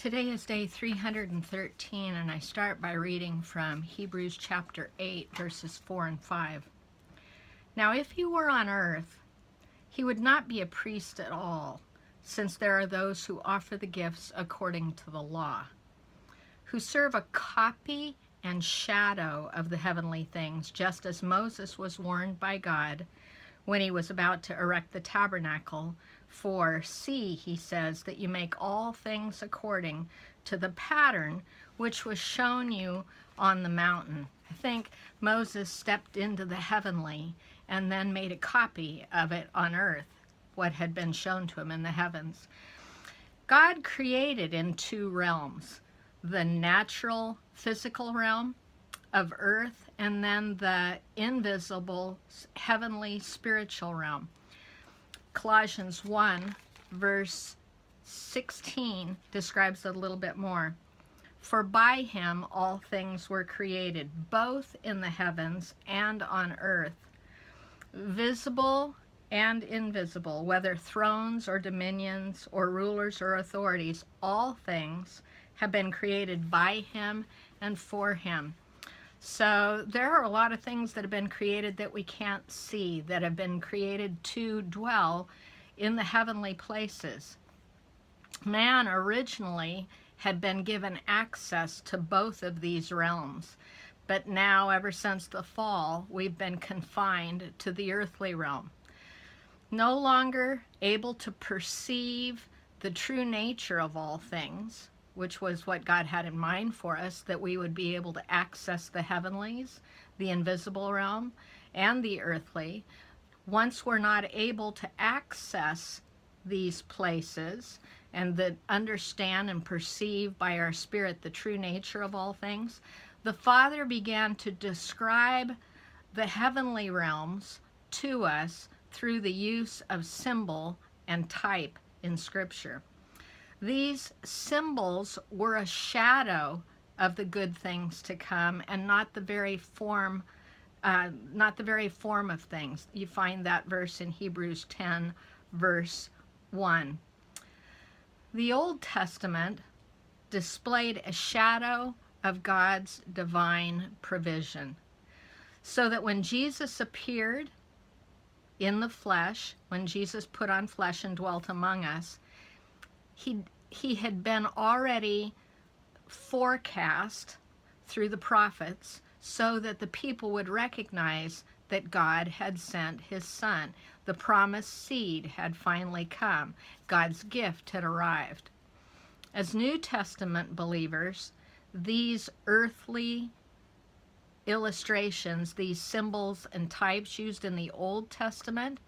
Today is day 313, and I start by reading from Hebrews chapter 8, verses 4 and 5. Now, if he were on earth, he would not be a priest at all, since there are those who offer the gifts according to the law, who serve a copy and shadow of the heavenly things, just as Moses was warned by God when he was about to erect the tabernacle. For see, he says, that you make all things according to the pattern which was shown you on the mountain. I think Moses stepped into the heavenly and then made a copy of it on earth, what had been shown to him in the heavens. God created in two realms, the natural physical realm of earth and then the invisible heavenly spiritual realm. Colossians 1 verse 16 describes it a little bit more. For by him all things were created, both in the heavens and on earth, visible and invisible, whether thrones or dominions or rulers or authorities, all things have been created by him and for him. So there are a lot of things that have been created that we can't see, that have been created to dwell in the heavenly places. Man originally had been given access to both of these realms, but now, ever since the fall, we've been confined to the earthly realm. No longer able to perceive the true nature of all things, which was what God had in mind for us, that we would be able to access the heavenlies, the invisible realm, and the earthly. Once we're not able to access these places and that understand and perceive by our spirit the true nature of all things, the Father began to describe the heavenly realms to us through the use of symbol and type in Scripture. These symbols were a shadow of the good things to come, and not the very form of things. You find that verse in Hebrews 10, verse 1. The Old Testament displayed a shadow of God's divine provision, so that when Jesus appeared in the flesh, when Jesus put on flesh and dwelt among us, he had been already forecast through the prophets so that the people would recognize that God had sent his Son. The promised seed had finally come. God's gift had arrived. As New Testament believers, these earthly illustrations, these symbols and types used in the Old Testament,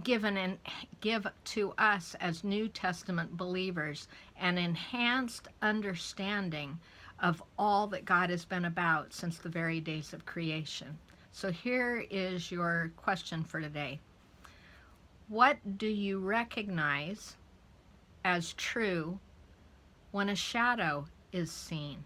give to us as New Testament believers an enhanced understanding of all that God has been about since the very days of creation. So here is your question for today. What do you recognize as true when a shadow is seen?